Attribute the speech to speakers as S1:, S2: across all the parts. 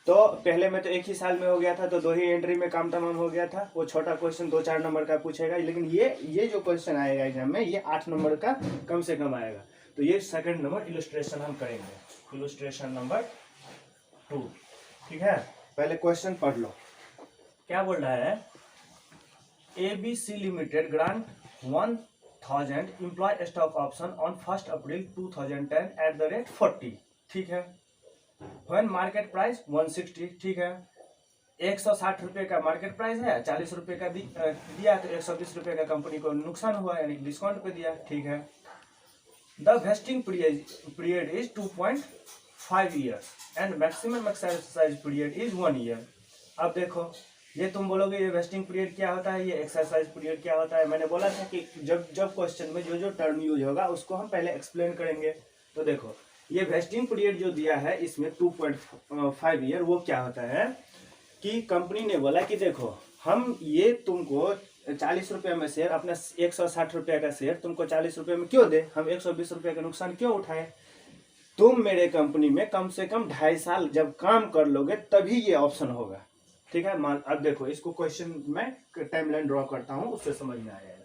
S1: तो पहले में तो एक ही साल में हो गया था, तो 2 ही एंट्री में काम तमाम हो गया था। वो छोटा क्वेश्चन 2-4 नंबर का पूछेगा, लेकिन ये जो क्वेश्चन आएगा एग्जाम में ये 8 नंबर का कम से कम आएगा। तो ये सेकंड नंबर इलस्ट्रेशन हम करेंगे, इलस्ट्रेशन नंबर 2। ठीक है, पहले क्वेश्चन पढ़ लो। क्या बोल रहा है, ABC limited grant 1000 employee stock option on 1 April 2010 at the rate 40। ठीक है, व्हेन मार्केट प्राइस 160। ठीक है, 160 रुपये का मार्केट प्राइस है, 40 रुपये का दिया, तो 120 रुपये का कंपनी को नुकसान हुआ, यानी डिस्काउंट पे दिया। ठीक है, the vesting period is 2.5 years and maximum exercise period is 1 year. अब देखो, ये तुम बोलोगे ये वेस्टिंग पीरियड क्या होता है, ये एक्सरसाइज पीरियड क्या होता है। मैंने बोला था कि जब क्वेश्चन में जो टर्म यूज होगा उसको हम पहले एक्सप्लेन करेंगे। तो देखो, ये वेस्टिंग पीरियड जो दिया है इसमें 2.5 ईयर, वो क्या होता है कि कंपनी ने बोला कि देखो, हम ये तुमको 40 रुपये में शेयर, अपना 160 रुपये का शेयर तुमको 40 रुपये में क्यों दे, हम 120 रुपये का नुकसान क्यों उठाए। तुम मेरे कंपनी में कम से कम 2.5 साल जब काम कर लोगे तभी ये ऑप्शन होगा। ठीक है, अब देखो, इसको क्वेश्चन में टाइमलाइन ड्रॉ करता हूं, उससे समझ में आ जाएगा।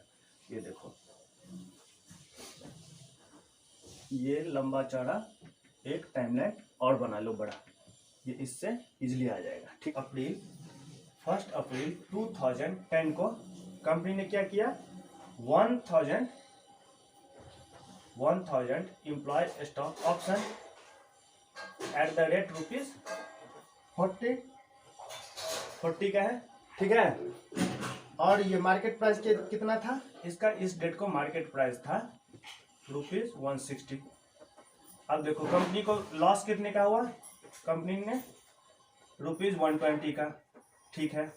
S1: ये देखो, ये लंबा चौड़ा एक टाइमलाइन और बना लो बड़ा, ये इससे इजीली आ जाएगा। ठीक, 1 अप्रैल 2010 को कंपनी ने क्या किया, 1000 employee stock option at the rate ₹40 का है। ठीक है, और ये मार्केट प्राइस कितना था इसका, इस डेट को मार्केट प्राइस था ₹160। अब देखो, कंपनी को लॉस कितने का हुआ, कंपनी ने ₹120 का। ठीक है,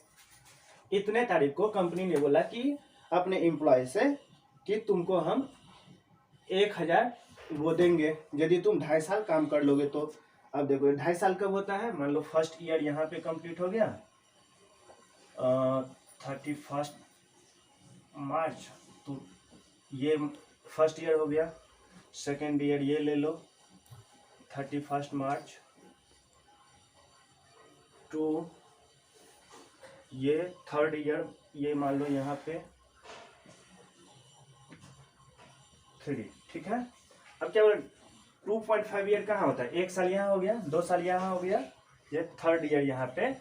S1: इतने तारीख को कंपनी ने बोला कि अपने एम्प्लॉय से कि तुमको हम 1000 वो देंगे यदि तुम 2.5 साल काम कर लोगे तो। अब देखो, 2.5 साल कब होता है, मान लो फर्स्ट ईयर यहाँ पे कंप्लीट हो गया 31 मार्च, तो ये फर्स्ट ईयर हो गया। सेकेंड ईयर ये ले लो 31 मार्च टू ये थर्ड ईयर, ये मान लो यहाँ पे 3। ठीक है, अब क्या बोले, 2.5 ईयर कहाँ होता है, 1 साल यहाँ हो गया, 2 साल यहाँ हो गया, ये थर्ड ईयर यहाँ पे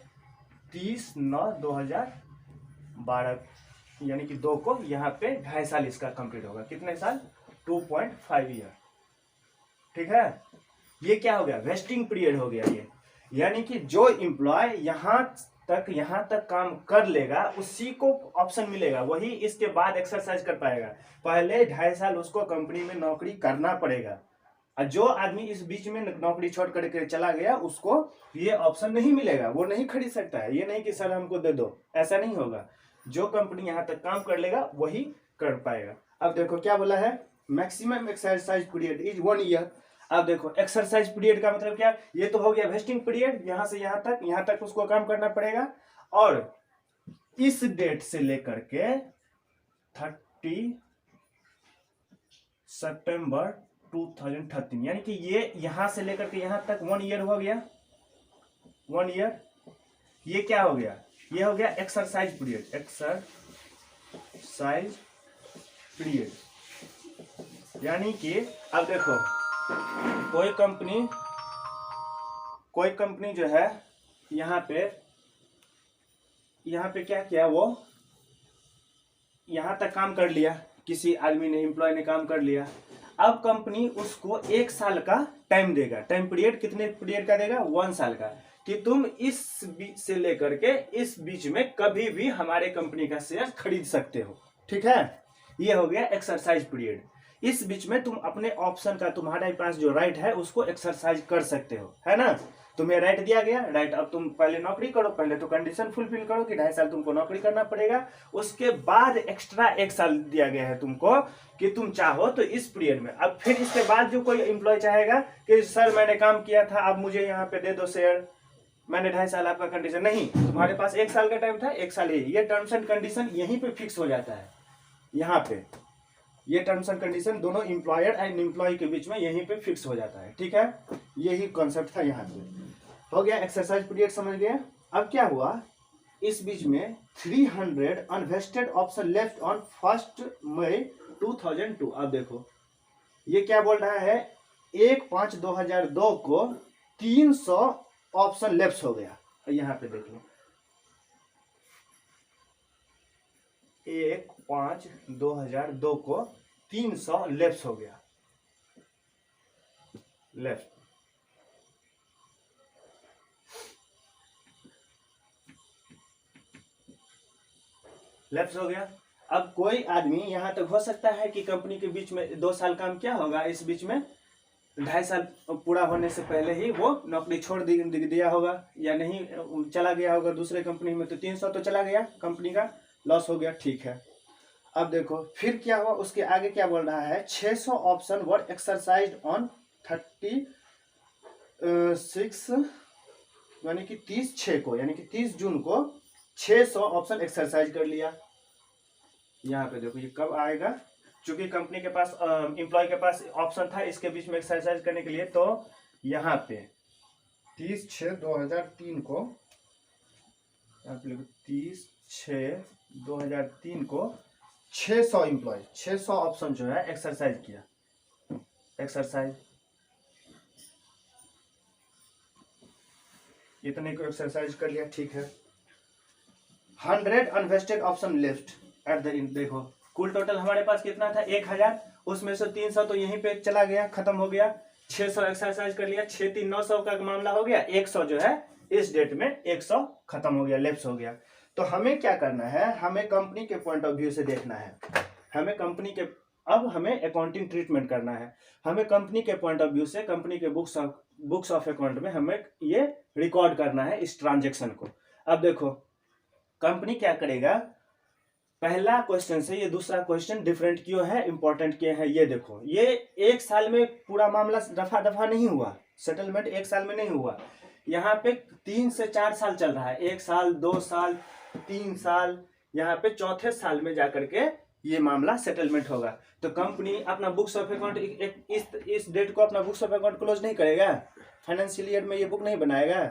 S1: 30/9/2012, यानी कि 2 को यहाँ पे 2.5 साल इसका कंप्लीट होगा। कितने साल, 2.5 ईयर। ठीक है, ये क्या हो गया, वेस्टिंग पीरियड हो गया ये, यानी कि जो एम्प्लॉय यहाँ तक काम कर लेगा उसी को ऑप्शन मिलेगा, वही इसके बाद एक्सरसाइज कर पाएगा। पहले 2.5 साल उसको कंपनी में नौकरी करना पड़ेगा, और जो आदमी इस बीच में नौकरी छोड़ करके चला गया उसको ये ऑप्शन नहीं मिलेगा, वो नहीं खरीद सकता है। ये नहीं कि सर हमको दे दो, ऐसा नहीं होगा। जो कंपनी यहाँ तक काम कर लेगा वही कर पाएगा। अब देखो क्या बोला है, maximum exercise period is 1 year. अब देखो, एक्सरसाइज पीरियड का मतलब क्या, ये तो हो गया वेस्टिंग पीरियड, यहाँ से यहाँ तक उसको काम करना पड़ेगा, और इस डेट से लेकर के 30 सितंबर 2013, यानी कि ये यहाँ से लेकर के यहाँ तक 1 ईयर हो गया, 1 ईयर। ये क्या हो गया, ये हो गया एक्सरसाइज पीरियड, एक्सरसाइज पीरियड। यानी कि अब देखो, कोई कंपनी जो है यहाँ पे क्या किया, वो यहाँ तक काम कर लिया, किसी आदमी ने, एम्प्लॉय ने काम कर लिया। अब कंपनी उसको 1 साल का टाइम देगा, टाइम पीरियड कितने पीरियड का देगा, 1 साल का, कि तुम इस बीच से लेकर के इस बीच में कभी भी हमारे कंपनी का शेयर खरीद सकते हो। ठीक है, ये हो गया एक्सरसाइज पीरियड। इस बीच में तुम अपने ऑप्शन का, तुम्हारे पास जो राइट है उसको एक्सरसाइज कर सकते हो, है ना। तुम्हें राइट दिया गया, राइट, अब तुम पहले नौकरी करो, पहले तो कंडीशन फुलफिल करो कि 2.5 साल तुमको नौकरी करना पड़ेगा। उसके बाद एक्स्ट्रा 1 साल दिया गया है तुमको कि तुम चाहो तो इस पीरियड में। अब फिर इसके बाद जो कोई एम्प्लॉय चाहेगा कि सर मैंने काम किया था, अब मुझे यहाँ पे दे दो शेयर, मैंने 2.5 साल, आपका कंडीशन नहीं, तुम्हारे पास 1 साल का टाइम था, 1 साल ही। ये टर्म्स एंड कंडीशन यहीं पे फिक्स हो जाता है, यहाँ पे ये टर्म्स एंड कंडीशन दोनों एम्प्लॉयर एंड एम्प्लॉय के बीच में यहीं पे फिक्स हो जाता है। ठीक है, यही कॉन्सेप्ट था यहाँ पे। हो गया, एक्सरसाइज पीरियड समझ गए। अब क्या हुआ, इस बीच में 300 अनवेस्टेड ऑप्शन लेफ्ट ऑन 1 मई 2002। अब देखो ये क्या बोल रहा है, 1/5/2002 को 300 ऑप्शन लेफ्ट हो गया। यहाँ पे देख लो 1/5/2002 को 300 लेफ्ट हो गया, लेफ्ट। लेफ्ट हो गया। अब कोई आदमी यहाँ तक हो सकता है कि कंपनी के बीच में 2 साल काम क्या होगा, इस बीच में 2.5 साल पूरा होने से पहले ही वो नौकरी छोड़ दिया होगा या नहीं चला गया होगा दूसरे कंपनी में, तो 300 तो चला गया, कंपनी का लॉस हो गया, ठीक है। अब देखो फिर क्या हुआ, उसके आगे क्या बोल रहा है, 600 ऑप्शन वर एक्सरसाइज ऑन 36 यानी कि 30/6 को, यानी कि 30 जून को 600 ऑप्शन एक्सरसाइज कर लिया। यहाँ पे देखो ये कब आएगा, चूंकि कंपनी के पास एम्प्लॉय के पास ऑप्शन था इसके बीच में एक्सरसाइज करने के लिए, तो यहाँ पे 30/6/2003 को, यहाँ पे 30/6/2003 को 600 एम्प्लॉय 600 ऑप्शन जो है एक्सरसाइज किया, एक्सरसाइज इतने को एक्सरसाइज कर लिया, ठीक है। 100 unvested option left at the end. देखो कुल टोटल हमारे पास कितना था, 1000, उसमें से 300 तो यहीं पे चला गया, खत्म हो गया। 600 एक्सरसाइज कर लिया, 6×3 900 का मामला हो गया। 100 जो है इस डेट में 100 खत्म हो गया, लेफ्ट हो गया। तो हमें क्या करना है, हमें कंपनी के पॉइंट ऑफ व्यू से देखना है, हमें कंपनी के, अब हमें अकाउंटिंग ट्रीटमेंट करना है, हमें कंपनी के पॉइंट ऑफ व्यू से कंपनी के बुक्स ऑफ अकाउंट में हमें ये रिकॉर्ड करना है इस ट्रांजेक्शन को। अब देखो कंपनी क्या करेगा, पहला क्वेश्चन से ये दूसरा क्वेश्चन डिफरेंट क्यों है, इंपॉर्टेंट क्यों है, ये देखो। ये 1 साल में पूरा मामला दफा दफा नहीं हुआ, सेटलमेंट 1 साल में नहीं हुआ, यहाँ पे 3 से 4 साल चल रहा है, 1 साल 2 साल 3 साल, यहाँ पे चौथे साल में जाकर के ये मामला सेटलमेंट होगा। तो कंपनी अपना बुक्स ऑफ अकाउंट इस डेट को अपना बुक्स ऑफ अकाउंट क्लोज नहीं करेगा, फाइनेंशियल ईयर में ये बुक नहीं बनाएगा,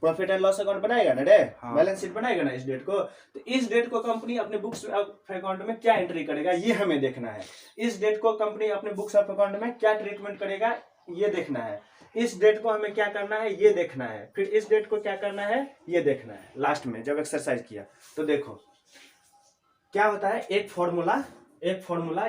S1: प्रॉफिट एंड लॉस अकाउंट बनाएगा ना रे, बैलेंस शीट बनाएगा ना इस डेट को। तो इस डेट को कंपनी अपने बुक्स ऑफ अकाउंट में क्या एंट्री करेगा ये हमें देखना है। इस डेट को कंपनी अपने बुक्स ऑफ अकाउंट में क्या ट्रीटमेंट करेगा ये देखना है। इस डेट को हमें क्या करना है ये देखना है, फिर इस डेट को क्या करना है ये देखना है। लास्ट में जब एक्सरसाइज किया तो देखो क्या होता है, एक फॉर्मूला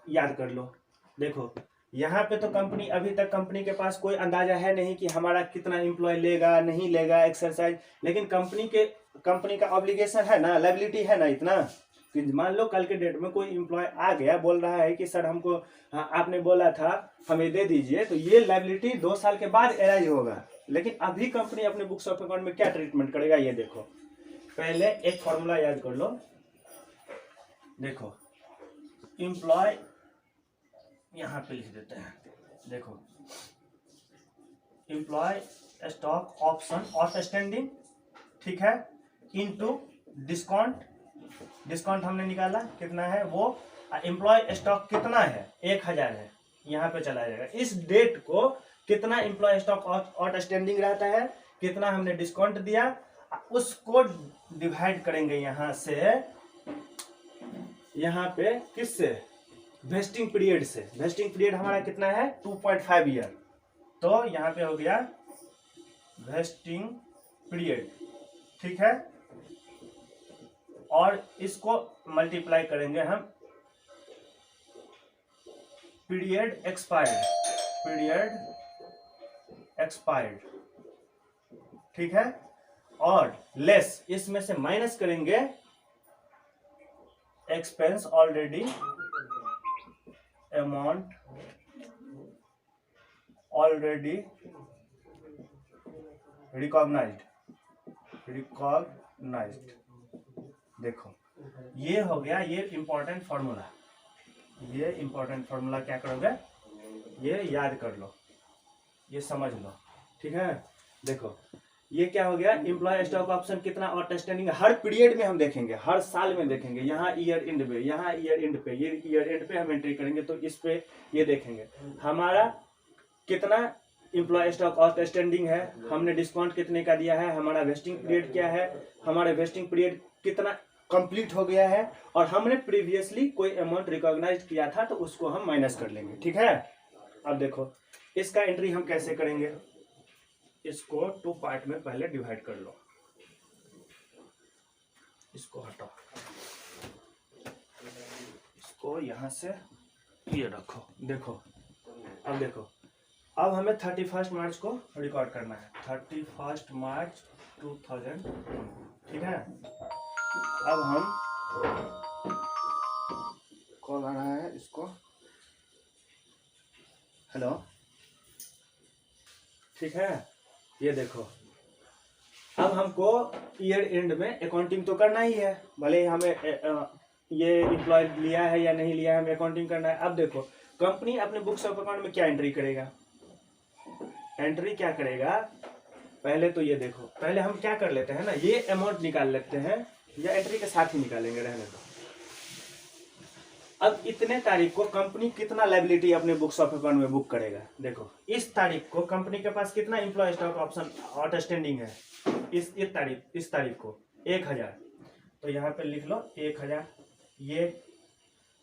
S1: याद कर लो। देखो यहाँ पे तो कंपनी, अभी तक कंपनी के पास कोई अंदाजा है नहीं कि हमारा कितना एम्प्लॉय लेगा नहीं लेगा एक्सरसाइज, लेकिन कंपनी का ऑब्लिगेशन है ना, लायबिलिटी है ना इतना कि मान लो कल के डेट में कोई एम्प्लॉय आ गया बोल रहा है कि सर हमको आपने बोला था हमें दे दीजिए, तो ये लायबिलिटी 2 साल के बाद एराइज होगा। लेकिन अभी कंपनी अपने बुक्स ऑफ अकाउंट में क्या ट्रीटमेंट करेगा ये देखो। पहले एक फॉर्मूला याद कर लो, देखो एम्प्लॉय यहाँ पे लिख देते हैं, देखो एम्प्लॉय स्टॉक ऑप्शन आउटस्टैंडिंग, ठीक है, इनटू डिस्काउंट हमने निकाला कितना है वो, एम्प्लॉय स्टॉक कितना है 1000 है, यहाँ पे चला जाएगा। इस डेट को कितना एम्प्लॉय स्टॉक आउटस्टैंडिंग रहता है, कितना हमने डिस्काउंट दिया, उसको डिवाइड करेंगे यहाँ से, यहाँ पे किससे, वेस्टिंग पीरियड से। वेस्टिंग पीरियड हमारा कितना है 2.5 ईयर, तो यहाँ पे हो गया वेस्टिंग पीरियड, ठीक है। और इसको मल्टीप्लाई करेंगे हम पीरियड एक्सपायर्ड, ठीक है, और लेस इसमें से माइनस करेंगे expense already amount already recognised. देखो ये हो गया, ये इंपॉर्टेंट फॉर्मूला, ये इंपॉर्टेंट फॉर्मूला क्या करोगे ये याद कर लो, ये समझ लो, ठीक है। देखो ये क्या हो गया, एम्प्लॉय स्टॉक ऑप्शन कितना आउटस्टैंडिंग, हर पीरियड में हम देखेंगे, हर साल में देखेंगे, यहाँ ईयर एंड पे, यहाँ ईयर एंड पे, ये ईयर एंड पे हम एंट्री करेंगे, तो इस पे ये देखेंगे हमारा कितना एम्प्लॉय स्टॉक आउटस्टैंडिंग है, हमने डिस्काउंट कितने का दिया है, हमारा वेस्टिंग पीरियड क्या है, हमारा वेस्टिंग पीरियड कितना कंप्लीट हो गया है, और हमने प्रीवियसली कोई अमाउंट रिकॉग्नाइज किया था तो उसको हम माइनस कर लेंगे। ठीक है, अब देखो इसका एंट्री हम कैसे करेंगे, इसको 2 पार्ट में पहले डिवाइड कर लो, इसको हटाओ, इसको यहां से ये रखो। देखो अब देखो, अब हमें 31 मार्च को रिकॉर्ड करना है, 31 मार्च 2000। ठीक है, अब हम कॉल आ रहा है इसको, हेलो, ठीक है, ये देखो अब हमको ईयर एंड में अकाउंटिंग तो करना ही है, भले ही हमें ये एम्प्लॉय लिया है या नहीं लिया है, हमें अकाउंटिंग करना है। अब देखो कंपनी अपने बुक्स ऑफ अकाउंट में क्या एंट्री करेगा, एंट्री क्या करेगा, पहले तो ये देखो, पहले हम क्या कर लेते हैं ना, ये अमाउंट निकाल लेते हैं, या एंट्री के साथ ही निकालेंगे, रहने दो। अब इतने तारीख को कंपनी कितना लायबिलिटी अपने बुक्स ऑफ अकाउंट में बुक करेगा, देखो इस तारीख को कंपनी के पास कितना एम्प्लॉय स्टॉक ऑप्शन आउटस्टैंडिंग है, इस तारीख को 1000, तो यहाँ पे लिख लो 1000, ये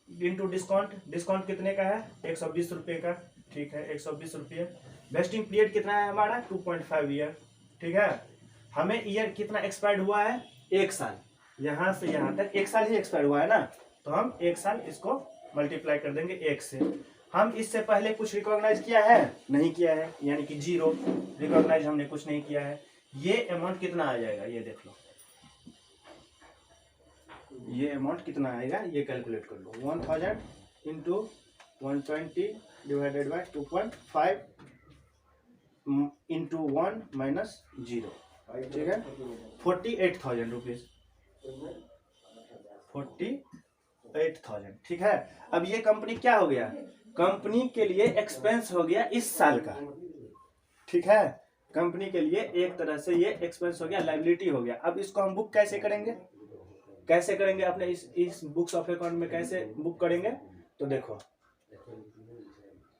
S1: इंटू डिस्काउंट कितने का है, 120 रुपये का। ठीक है, 120 रुपये। वेस्टिंग पीरियड कितना है हमारा, 2.5 ईयर। ठीक है, हमें ईयर कितना एक्सपायर्ड हुआ है, 1 साल, यहाँ से यहाँ तक 1 साल ही एक्सपायर हुआ है ना, तो हम 1 साल इसको मल्टीप्लाई कर देंगे 1 से। हम इससे पहले कुछ रिकॉग्नाइज किया है, नहीं किया है, यानी कि 0 रिकॉग्नाइज हमने कुछ नहीं किया है। ये अमाउंट कितना आ जाएगा, ये देख लो, ये अमाउंट कितना आएगा, ये कैलकुलेट कर लो, 1000 into 120 divided by 2.5 into 1 minus 0। ठीक है, 48,000 रुपीज, 48,000। ठीक है, अब ये कंपनी क्या हो गया, कंपनी के लिए एक्सपेंस हो गया इस साल का। ठीक है, कंपनी के लिए एक तरह से ये एक्सपेंस हो गया, लायबिलिटी हो गया। अब इसको हम बुक कैसे करेंगे, अपने इस बुक्स ऑफ अकाउंट में कैसे बुक करेंगे, तो देखो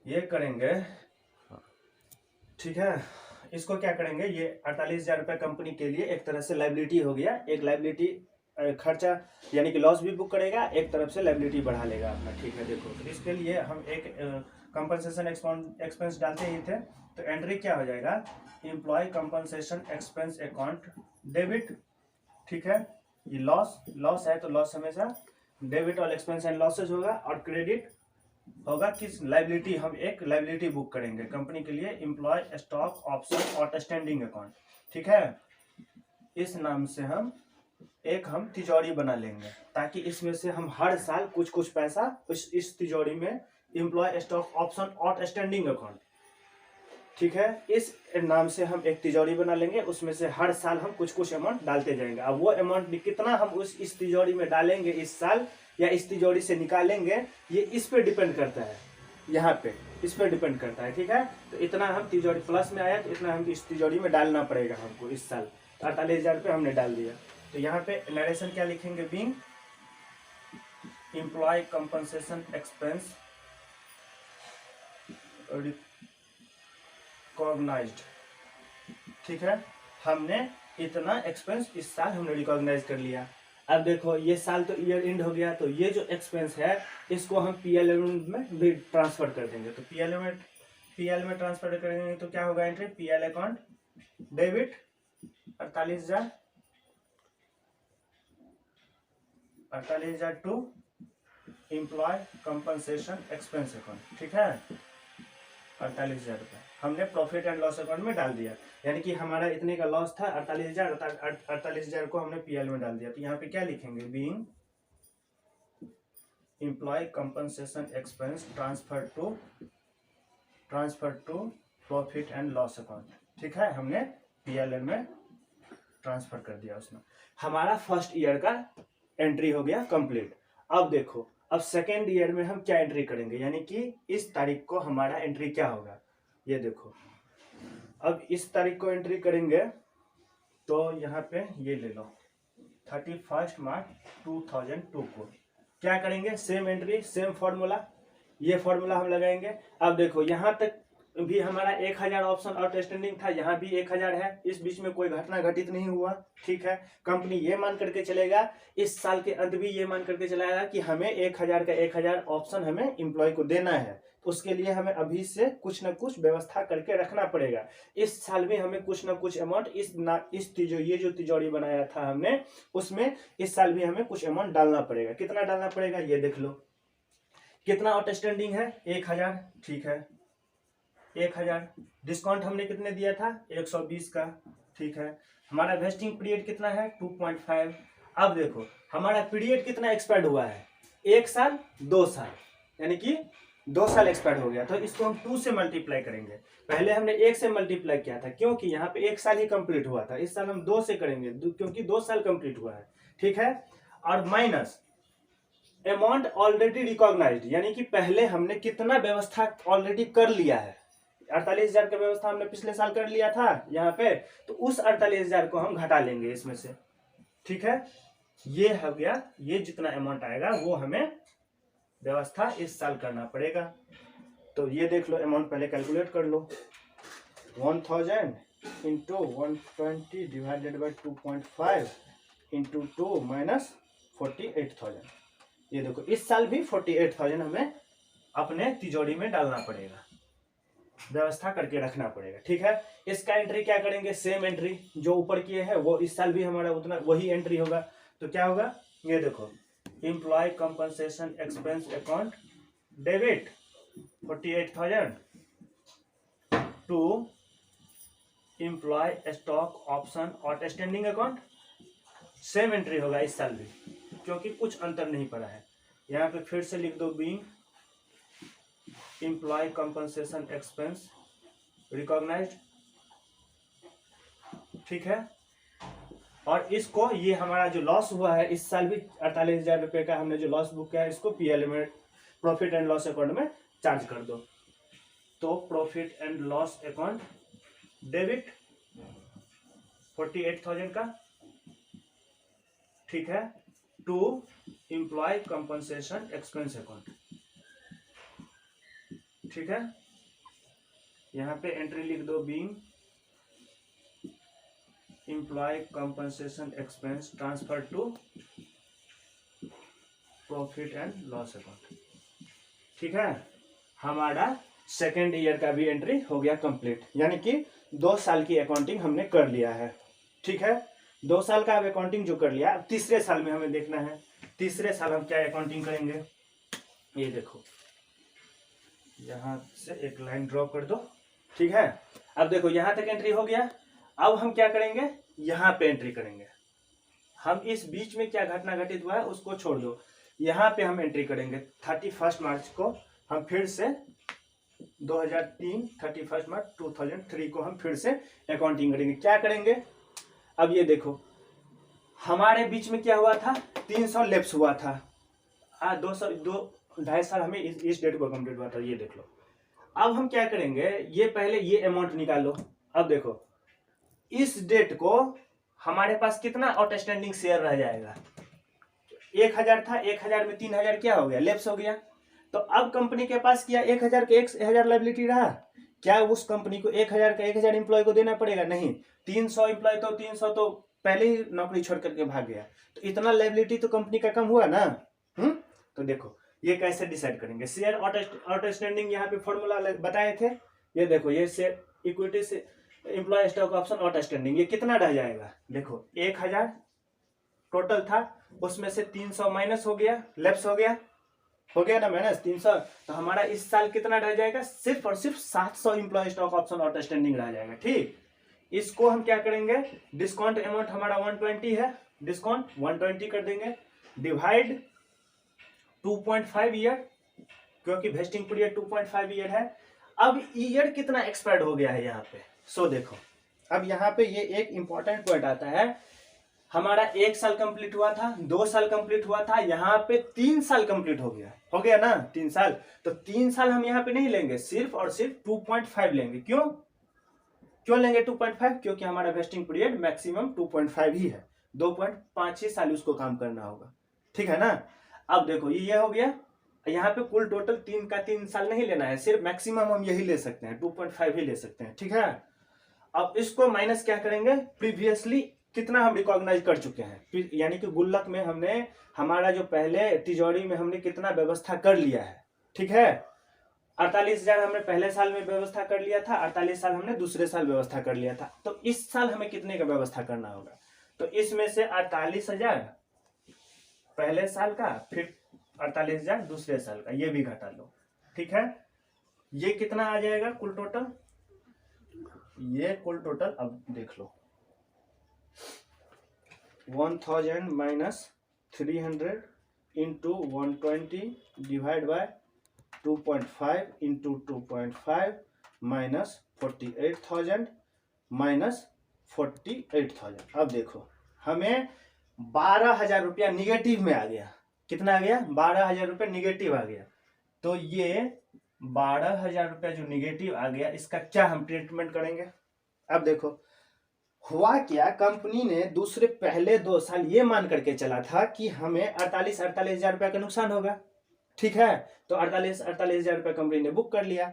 S1: ये करेंगे। ठीक है, इसको क्या करेंगे, ये 48,000 रुपये कंपनी के लिए एक तरह से लायबिलिटी हो गया, एक लायबिलिटी खर्चा यानी कि लॉस भी बुक करेगा, एक तरफ से लायबिलिटी बढ़ा लेगा अपना। ठीक है, देखो तो इसके लिए हम एक कंपनसेशन एक्सपेंस डालते ही थे, तो एंट्री क्या हो जाएगा, employ compensation expense account debit. ठीक है, ये लॉस है तो लॉस हमेशा डेबिट और एक्सपेंस एंड लॉसेज होगा, और क्रेडिट होगा किस लायबिलिटी, हम एक लायबिलिटी बुक करेंगे कंपनी के लिए, employee stock option outstanding account. ठीक है, इस नाम से हम तिजोरी बना लेंगे, ताकि इसमें से हम हर साल कुछ पैसा इस तिजोरी में, employee stock option outstanding account. ठीक है, इस नाम से हम एक तिजोरी बना लेंगे, उसमें से हर साल हम कुछ अमाउंट डालते जाएंगे। अब वो अमाउंट भी कितना हम इस तिजोरी में डालेंगे इस साल, या इस तिजोरी से निकालेंगे, ये इस पे डिपेंड करता है, यहाँ पे इस पे डिपेंड करता है। ठीक है, तो इतना हम तिजोरी प्लस में आया तो इतना हम इस तिजोरी में डालना पड़ेगा हमको इस साल, 48,000 रुपये हमने डाल दिया। तो यहाँ पे नरेशन क्या लिखेंगे, being employee compensation expense recognised. ठीक है, हमने इतना एक्सपेंस इस साल हमने रिकॉग्नाइज कर लिया। अब देखो ये साल तो ईयर एंड हो गया, तो ये जो एक्सपेंस है इसको हम पीएल में भी ट्रांसफर कर देंगे। तो पीएल में ट्रांसफर करेंगे तो क्या होगा, entry PL account debit 48,000 to employee compensation expense account. ठीक है, 48,000 रुपये हमने प्रॉफिट एंड लॉस अकाउंट में डाल दिया, यानी कि हमारा इतने का लॉस था 48,000 को हमने पीएल में डाल दिया। तो यहाँ पे क्या लिखेंगे, being employee compensation expense transfer to profit and loss account. ठीक है, हमने पीएल में ट्रांसफर कर दिया, उसमें हमारा फर्स्ट ईयर का एंट्री हो गया कंप्लीट। अब देखो, अब सेकेंड ईयर में हम क्या एंट्री करेंगे, यानी कि इस तारीख को हमारा एंट्री क्या होगा, ये देखो। अब इस तारीख को एंट्री करेंगे तो यहाँ पे ये ले लो, 31 मार्च 2002 को क्या करेंगे, सेम एंट्री सेम फॉर्मूला, ये फॉर्मूला हम लगाएंगे। अब देखो यहाँ तक भी हमारा 1000 ऑप्शन आउटस्टैंडिंग था, यहाँ भी 1000 है, इस बीच में कोई घटना घटित नहीं हुआ, ठीक है। कंपनी ये मान करके चलेगा, इस साल के अंत भी ये मान करके चलाएगा कि हमें 1000 का 1000 ऑप्शन हमें एम्प्लॉय को देना है, उसके लिए हमें अभी से कुछ ना कुछ व्यवस्था करके रखना पड़ेगा। इस साल भी हमें कुछ ना कुछ अमाउंट ये जो तिजोरी बनाया था हमने, उसमें इस साल भी हमें कुछ अमाउंट डालना पड़ेगा। कितना डालना पड़ेगा ये देख लो। कितना आउटस्टैंडिंग है 1000, ठीक है 1000। डिस्काउंट हमने कितने दिया था 120 का, ठीक है। हमारा वेस्टिंग पीरियड कितना है 2.5। अब देखो हमारा पीरियड कितना एक्सपायर्ड हुआ है, 1 साल 2 साल, यानी कि 2 साल एक्सपायर्ड हो गया। तो इसको हम 2 से मल्टीप्लाई करेंगे। पहले हमने 1 से मल्टीप्लाई किया था क्योंकि यहाँ पे 1 साल ही कंप्लीट हुआ था, इस साल हम 2 से करेंगे क्योंकि 2 साल कंप्लीट हुआ है, ठीक है। और माइनस अमाउंट ऑलरेडी रिकॉग्नाइज्ड, यानी कि पहले हमने कितना व्यवस्था ऑलरेडी कर लिया है। 48,000 का व्यवस्था हमने पिछले साल कर लिया था यहाँ पे, तो उस 48,000 को हम घटा लेंगे इसमें से, ठीक है। ये हो गया, ये जितना अमाउंट आएगा वो हमें व्यवस्था इस साल करना पड़ेगा। तो ये देख लो अमाउंट पहले कैलकुलेट कर लो। 1000 into 120 divided by 2.5 into 2 minus 48,000। ये देखो इस साल भी 48,000 हमें अपने तिजोरी में डालना पड़ेगा, व्यवस्था करके रखना पड़ेगा, ठीक है। इसका एंट्री क्या करेंगे, सेम एंट्री जो ऊपर किए हैं वो इस साल भी हमारा उतना वही एंट्री होगा। तो क्या होगा ये देखो, employee compensation expense account debit 48,000 to employee stock option outstanding account, same entry होगा इस साल भी क्योंकि कुछ अंतर नहीं पड़ा है। यहाँ पे फिर से लिख दो being employee compensation expense recognised, ठीक है। और इसको ये हमारा जो लॉस हुआ है इस साल भी 48,000 रुपये का हमने जो लॉस बुक किया है इसको पीएल में प्रॉफिट एंड लॉस अकाउंट में चार्ज कर दो। तो profit and loss account debit 48,000 का, ठीक है, to employee compensation expense account, ठीक है। यहाँ पे एंट्री लिख दो being employee compensation expense transfer to profit and loss account, ठीक है। हमारा सेकेंड ईयर का भी एंट्री हो गया कंप्लीट, यानी कि 2 साल की अकाउंटिंग हमने कर लिया है, ठीक है। 2 साल का अब अकाउंटिंग जो कर लिया, अब तीसरे साल में हमें देखना है तीसरे साल हम क्या अकाउंटिंग करेंगे। ये देखो यहाँ से एक लाइन ड्रॉ कर दो, ठीक है। अब देखो यहाँ तक एंट्री हो गया। अब हम क्या करेंगे, यहाँ पे एंट्री करेंगे। हम इस बीच में क्या घटना घटित हुआ है उसको छोड़ दो, यहाँ पे हम एंट्री करेंगे। 31 मार्च को हम फिर से 2003 31 मार्च 2003 को हम फिर से अकाउंटिंग करेंगे। क्या करेंगे, अब ये देखो हमारे बीच में क्या हुआ था, 300 लैप्स हुआ था, 2.5 साल हमें इस डेट को कंप्लीट हुआ था, ये देख लो। अब हम क्या करेंगे, ये पहले ये अमाउंट निकालो। अब देखो इस डेट को हमारे पास कितना आउटस्टैंडिंग शेयर रह जाएगा, 1000 था, 1000 में 3000 क्या हो गया, लैप्स हो गया। तो अब कंपनी के पास क्या 1000 के 1000 लायबिलिटी रहा, क्या उस कंपनी को 1000 का 1000 एम्प्लॉय को देना पड़ेगा, नहीं। 300 एम्प्लॉय तो 300 तो पहले ही नौकरी छोड़ करके भाग गया, तो इतना लायबिलिटी तो कंपनी का कम हुआ ना। तो देखो ये कैसे डिसाइड करेंगे, शेयर आउटस्टैंडिंग यहाँ पे फॉर्मूला बताए थे। ये देखो ये शेयर इक्विटी से एम्प्लॉय स्टॉक ऑप्शन आउटस्टैंडिंग, ये कितना रह जाएगा, देखो 1000 टोटल था, उसमें से 300 माइनस हो गया, लैप्स हो गया ना माइनस 300। तो हमारा इस साल कितना रह जाएगा, सिर्फ और सिर्फ 700 एम्प्लॉय स्टॉक ऑप्शन आउटस्टैंडिंग रह जाएगा, ठीक। इसको हम क्या करेंगे, डिस्काउंट अमाउंट हमारा 120 है, डिस्काउंट 120 कर देंगे, डिवाइड 2.5 ईयर, क्योंकि वेस्टिंग पीरियड 2.5 ईयर है। अब ईयर कितना एक्सपायर्ड हो गया है यहाँ पे, सो देखो अब यहाँ पे ये एक इंपॉर्टेंट पॉइंट आता है। हमारा 1 साल कंप्लीट हुआ था, 2 साल कंप्लीट हुआ था, यहाँ पे 3 साल कंप्लीट हो गया ना 3 साल। तो 3 साल हम यहाँ पे नहीं लेंगे, सिर्फ और सिर्फ 2.5 लेंगे। क्यों लेंगे 2.5, क्योंकि हमारा वेस्टिंग पीरियड मैक्सिमम 2.5 ही है, 2.5 ही साल उसको काम करना होगा, ठीक है ना। अब देखो ये हो गया, यहाँ पे कुल टोटल 3 नहीं लेना है, सिर्फ मैक्सिमम हम यही ले सकते हैं, 2.5 ही ले सकते हैं, ठीक है। अब इसको माइनस क्या करेंगे, प्रीवियसली कितना हम रिकॉग्नाइज कर चुके हैं, यानी कि गुल्लक में हमने हमारा जो पहले तिजोरी में हमने कितना व्यवस्था कर लिया है, ठीक है। 48,000 हमने पहले साल में व्यवस्था कर लिया था, 48 साल हमने दूसरे साल व्यवस्था कर लिया था। तो इस साल हमें कितने का व्यवस्था करना होगा, तो इसमें से 48,000 पहले साल का, फिर 48,000 दूसरे साल का, ये भी घटा लो, ठीक है। ये कितना आ जाएगा कुल टोटल, ये कुल टोटल अब देख लो, 1000 minus 300 into 120 divide by 2.5 into 2.5 minus 48,000 minus 48,000। अब देखो हमें 12,000 रुपया निगेटिव में आ गया, कितना आ गया, 12,000 रुपया निगेटिव आ गया। तो ये 12,000 रुपया जो निगेटिव आ गया, इसका क्या हम ट्रीटमेंट करेंगे। अब देखो हुआ क्या, कंपनी ने दूसरे पहले 2 साल ये मान करके चला था कि हमें 48,000 रुपया का नुकसान होगा, ठीक है। तो 48,000 रुपया कंपनी ने बुक कर लिया।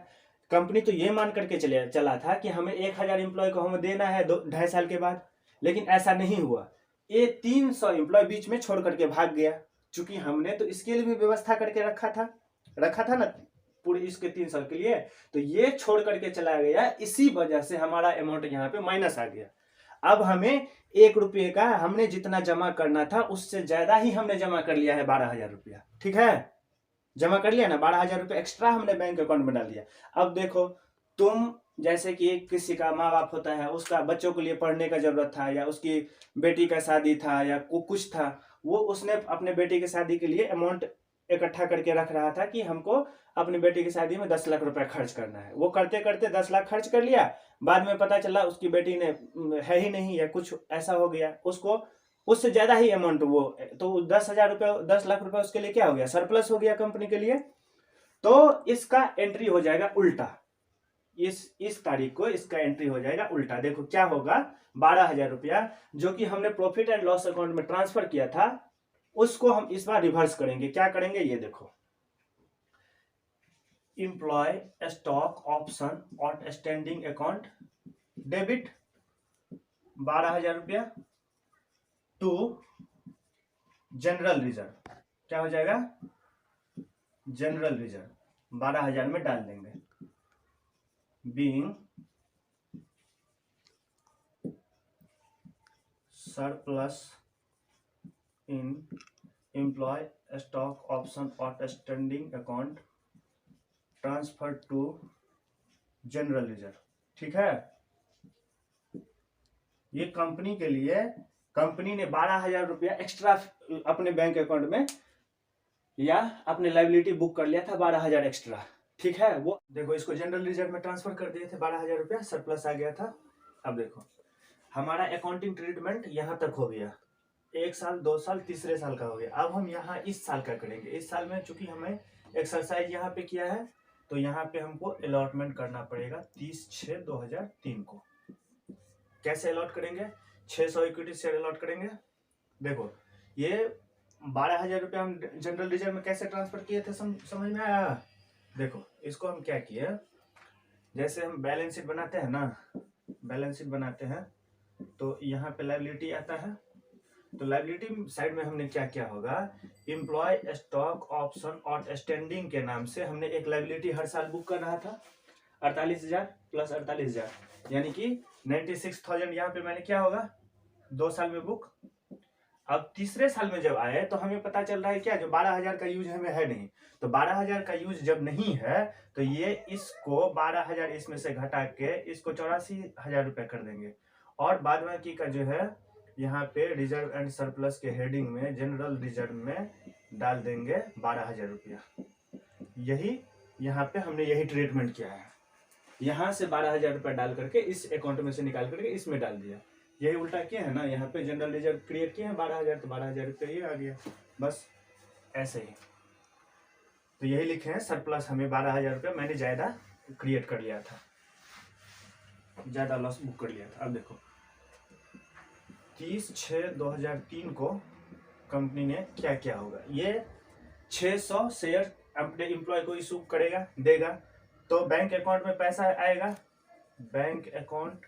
S1: कंपनी तो ये मान करके चला था कि हमें 1,000 एम्प्लॉय को हमें देना है 2.5 साल के बाद, लेकिन ऐसा नहीं हुआ। ये 300 एम्प्लॉय बीच में छोड़ करके भाग गया, चूंकि हमने तो इसके लिए भी व्यवस्था करके रखा था ना पूरे इसके 3 साल के लिए, तो ये छोड़ करके चला गया, इसी वजह से हमारा अमाउंट यहाँ पे माइनस आ गया। अब हमें 1 रुपये का हमने जितना जमा करना था उससे ज्यादा ही हमने जमा कर लिया है, 12,000 रुपया, ठीक है, जमा कर लिया ना, 12,000 रुपया एक्स्ट्रा हमने बैंक अकाउंट में डाल दिया। अब देखो तुम जैसे कि किसी का माँ बाप होता है, उसका बच्चों के लिए पढ़ने का जरूरत था, या उसकी बेटी का शादी था, या कुछ था, वो उसने अपने बेटी की शादी के लिए अमाउंट इकट्ठा करके रख रहा था कि हमको अपनी बेटी की शादी में 10 लाख रुपया खर्च करना है। वो करते करते 10 लाख खर्च कर लिया, बाद में पता चला उसकी बेटी ने है ही नहीं, या कुछ ऐसा हो गया, उसको उससे ज्यादा ही अमाउंट, वो तो 10,000 रुपया 10 लाख रुपया उसके लिए क्या हो गया, सरप्लस हो गया कंपनी के लिए। तो इसका एंट्री हो जाएगा उल्टा, इस तारीख को इसका एंट्री हो जाएगा उल्टा। देखो क्या होगा, 12,000 रुपया जो कि हमने प्रॉफिट एंड लॉस अकाउंट में ट्रांसफर किया था, उसको हम इस बार रिवर्स करेंगे। क्या करेंगे, ये देखो, employee stock option outstanding account debit 12,000 रुपया टू जनरल रिजर्व, क्या हो जाएगा, जनरल रिजर्व 12,000 में डाल देंगे, being surplus in employee stock option outstanding account transfer to general reserve, ठीक है। ये कंपनी के लिए, कंपनी ने 12,000 रुपया एक्स्ट्रा अपने बैंक अकाउंट में या अपने लायबिलिटी बुक कर लिया था, 12,000 एक्स्ट्रा, ठीक है। वो देखो इसको जनरल रिजर्व में ट्रांसफर कर दिए थे, 12,000 रुपया सरप्लस आ गया था। अब देखो हमारा अकाउंटिंग ट्रीटमेंट यहां तक हो गया, 1 साल 2 साल तीसरे साल का हो गया। अब हम यहाँ इस साल का करेंगे। इस साल में चूंकि हमें एक्सरसाइज यहाँ पे किया है, तो यहाँ पे हमको अलॉटमेंट करना पड़ेगा 30/6/2003 को। कैसे अलॉट करेंगे, 600 इक्विटी शेयर अलॉट करेंगे। देखो ये 12,000 रुपया हम जनरल रिजर्व में कैसे ट्रांसफर किए थे, समझ में आया। देखो इसको हम क्या किए, जैसे हम बैलेंस शीट बनाते हैं ना, बैलेंस शीट बनाते हैं तो यहाँ पे लायबिलिटी आता है, तो लायबिलिटी साइड में हमने क्या किया होगा, एम्प्लॉय स्टॉक ऑप्शन आउटस्टैंडिंग के नाम से हमने एक लायबिलिटी हर साल बुक कर रहा था, 48,000 प्लस 48,000, यानी कि 96,000 यहाँ पे मैंने क्या होगा 2 साल में बुक। अब तीसरे साल में जब आए तो हमें पता चल रहा है क्या, जो 12,000 का यूज हमें है नहीं, तो 12,000 का यूज जब नहीं है तो ये इसको 12,000 इसमें से घटा के इसको 84,000 रुपया कर देंगे, और बाद बाकी का जो है यहाँ पे रिजर्व एंड सरप्लस के हेडिंग में जनरल रिजर्व में डाल देंगे 12,000 रुपया। यही यहाँ पे हमने यही ट्रीटमेंट किया है, यहाँ से 12,000 रुपया डाल करके इस अकाउंट में से निकाल करके इसमें डाल दिया, यही उल्टा किया है ना। यहाँ पे जनरल रिजर्व क्रिएट किए हैं 12,000, तो 12,000 रुपया ये आ गया, बस ऐसे ही। तो यही लिखे हैं सरप्लस, हमें 12,000 रुपया मैंने ज्यादा क्रिएट कर लिया था, ज्यादा लॉस बुक कर लिया था। अब देखो 30/6/2003 को कंपनी ने क्या क्या होगा, ये 600 शेयर अपने एम्प्लॉय को इशू करेगा, देगा, तो बैंक अकाउंट में पैसा आएगा, बैंक अकाउंट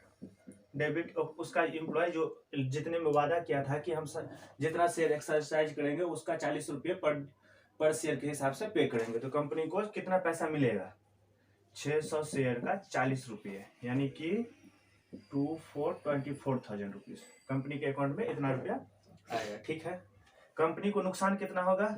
S1: डेबिट, उसका एम्प्लॉय जो जितने में वादा किया था कि हम जितना शेयर एक्सरसाइज करेंगे उसका 40 रुपये पर शेयर के हिसाब से पे करेंगे, तो कंपनी को कितना पैसा मिलेगा, 600 शेयर का 40 रुपये, यानी कि 24,000 रुपीज कंपनी के अकाउंट में इतना रुपया आएगा। ठीक है, कंपनी को नुकसान कितना होगा,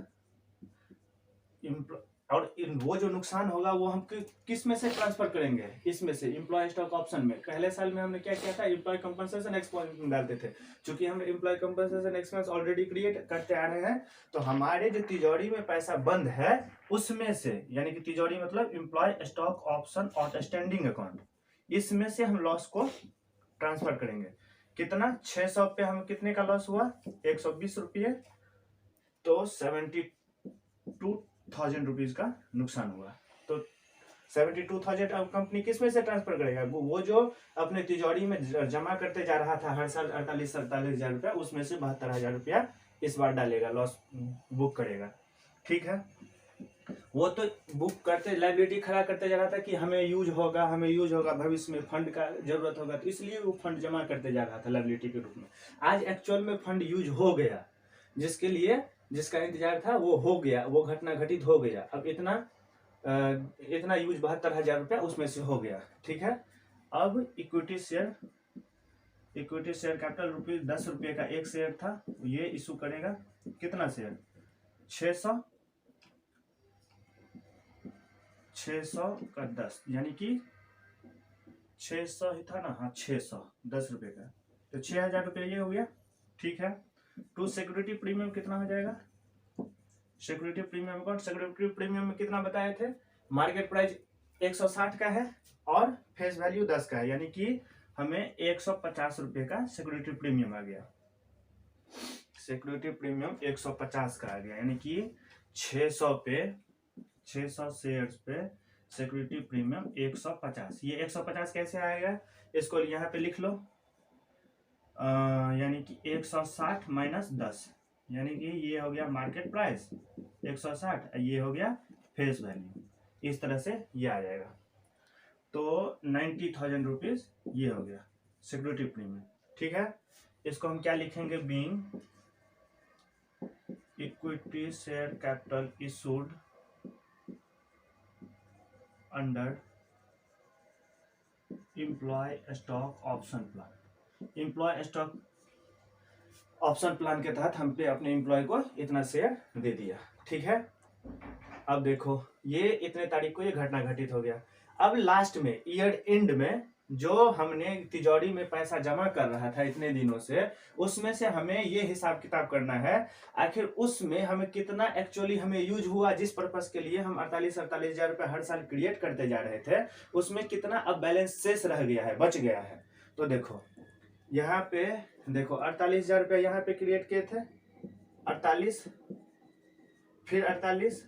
S1: और वो जो नुकसान होगा वो हम किस में से ट्रांसफर करेंगे, इसमें से एम्प्लॉय स्टॉक ऑप्शन में। पहले साल में हमने क्या किया था, एम्प्लॉय कंपनसेशन एक्सपेंस डालते थे, क्योंकि हम employ compensation expense already create करते आ रहे हैं, तो हमारे जो तिजोरी में पैसा बंद है उसमें से, यानी कि तिजोरी मतलब employee stock option outstanding account, इसमें से हम लॉस को ट्रांसफर करेंगे। कितना, 600 पे हम कितने का लॉस हुआ, 120 रुपये, तो 72,000 रुपीज का नुकसान हुआ। तो 72,000 अब कंपनी किस में से ट्रांसफर करेगा, वो जो अपने तिजोरी में जमा करते जा रहा था हर साल 48-47,000 रुपया, उसमें से 72,000 रुपया इस बार डालेगा, लॉस बुक करेगा। ठीक है, वो तो बुक करते लायबिलिटी खड़ा करते जा रहा था कि हमें यूज होगा, हमें यूज होगा, भविष्य में फंड का जरूरत होगा, तो इसलिए वो फंड जमा करते जा रहा था लायबिलिटी के रूप में। आज एक्चुअल में फंड यूज हो गया, जिसका इंतजार था वो हो गया, वो घटना घटित हो गया। अब इतना यूज 72,000 रुपया उसमें से हो गया। ठीक है, अब इक्विटी शेयर कैपिटल रुपये 10 रुपये का एक शेयर था, ये इशू करेगा, कितना शेयर, 600 का 10, यानी कि 600 ही था ना, हाँ 600 10 रुपये का, तो 6,000 रुपये ये हो गया। ठीक है, टू सिक्योरिटी प्रीमियम कितना हो जाएगा, security premium account, security premium में कितना बताए थे, मार्केट प्राइस 160 का है और फेस वैल्यू 10 का है, यानी कि हमें 150 रुपये का सिक्योरिटी प्रीमियम आ गया, सिक्योरिटी प्रीमियम 150 का आ गया, यानी कि 600 शेयर्स पे सिक्योरिटी प्रीमियम 150। ये 150 कैसे आएगा, इसको यहाँ पे लिख लो, यानी कि 160 माइनस 10, यानी कि ये हो गया मार्केट प्राइस 160, ये हो गया फेस वैल्यू, इस तरह से ये आ जाएगा। तो 90,000 रुपीज ये हो गया सिक्योरिटी प्रीमियम। ठीक है, इसको हम क्या लिखेंगे, being equity share capital issued under employee stock option plan. Employee stock option plan के तहत हम पे अपने एम्प्लॉय को इतना शेयर दे दिया। ठीक है, अब देखो ये इतने तारीख को ये घटना घटित हो गया। अब लास्ट में ईयर एंड में जो हमने तिजोरी में पैसा जमा कर रहा था इतने दिनों से, उसमें से हमें ये हिसाब किताब करना है, आखिर उसमें हमें कितना एक्चुअली हमें यूज हुआ, जिस पर्पस के लिए हम 48,000 रुपये हर साल क्रिएट करते जा रहे थे, उसमें कितना अब बैलेंस शेष रह गया है, बच गया है। तो देखो यहाँ पे देखो 48,000 रुपये यहाँ पे क्रिएट किए थे, 48 फिर 48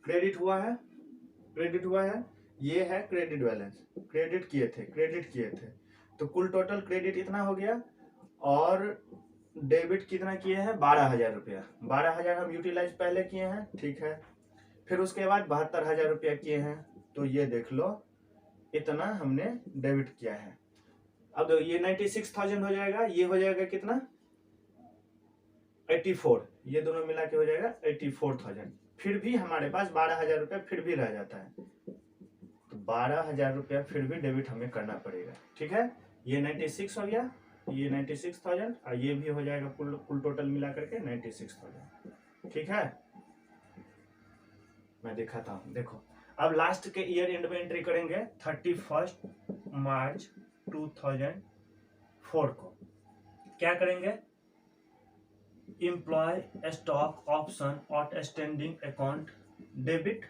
S1: क्रेडिट हुआ है, ये है क्रेडिट बैलेंस, क्रेडिट किए थे, तो कुल टोटल क्रेडिट इतना हो गया, और डेबिट कितना किए हैं, 12,000 रुपया, 12,000 हम यूटिलाइज पहले किए हैं। ठीक है, फिर उसके बाद 72,000 रुपया किए हैं, तो ये देख लो इतना हमने डेबिट किया है। अब ये 96,000 हो जाएगा, ये हो जाएगा कितना, 84, ये दोनों मिला के हो जाएगा 84,000। फिर भी हमारे पास 12,000 रुपया फिर भी रह जाता है, तो 12,000 रुपया फिर भी डेबिट हमें करना पड़ेगा। ठीक है, ये 96 हो गया, ये 96,000, और ये भी हो जाएगा कुल टोटल मिला करके 96,000। ठीक है, मैं दिखाता हूँ, देखो अब लास्ट के ईयर एंड में एंट्री करेंगे 31 मार्च 2004 को। क्या करेंगे, employee stock option outstanding account debit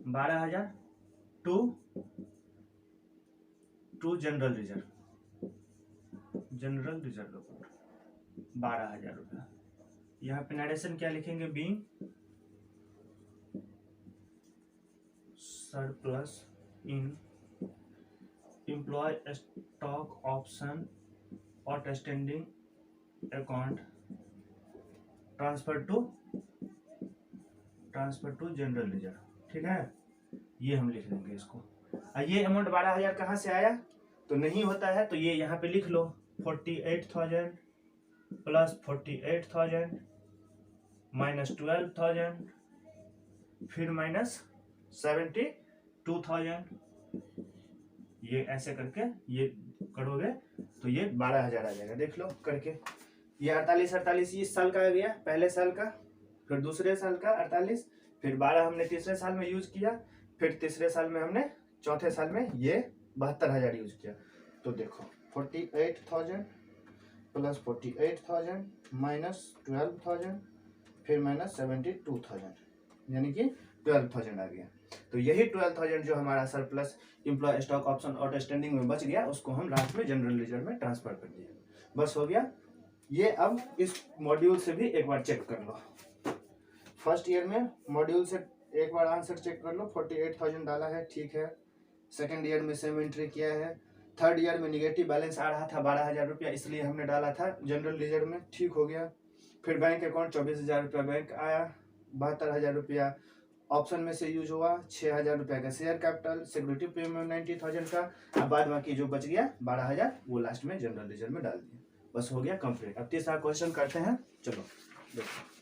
S1: 12,000 to general reserve account 12,000 रुपया। यहाँ पे नरेशन क्या लिखेंगे, being surplus in employee stock option outstanding account transfer to transfer to general ledger, ठीक है, ये हम लिख देंगे इसको। ये अमाउंट 12,000 कहाँ से आया, तो नहीं होता है तो ये यहाँ पे लिख लो 48,000 प्लस 48,000 माइनस 12,000 फिर माइनस 72,000, ये ऐसे करके ये करोगे तो ये 12,000 आ जाएगा। देख लो करके, ये 48 इस साल का आ गया, पहले साल का, फिर दूसरे साल का 48, फिर 12 हमने तीसरे साल में यूज किया, फिर तीसरे साल में हमने चौथे साल में ये 72,000 यूज किया। तो देखो 48,000 प्लस 48,000 माइनस 12,000 फिर माइनस 72,000, यानी कि 12,000 आ गया। तो यही 12,000 जो हमारा surplus employee stock option outstanding में बच गया, उसको हम लास्ट में जनरल लेजर में ट्रांसफर कर दिए, बस हो गया ये। अब इस मॉड्यूल से भी एक बार चेक कर लो, फर्स्ट ईयर में मॉड्यूल से एक बार आंसर चेक कर लो, 48,000 डाला है, ठीक है। सेकंड ईयर में सेम एंट्री किया है। थर्ड ईयर में निगेटिव बैलेंस आ रहा था 12,000 रुपया, इसलिए हमने डाला था जनरल लेजर में, ठीक हो गया। फिर बैंक अकाउंट 24,000 रुपया बैंक आया, 72,000 रुपया ऑप्शन में से यूज हुआ, 6,000 रुपया का शेयर कैपिटल, सिक्योरिटी प्रीमियम 90,000 का, अब बाद बाकी जो बच गया 12,000 वो लास्ट में जनरल लेजर में डाल दिया, बस हो गया कंप्लीट। अब तीसरा क्वेश्चन करते हैं, चलो देखो।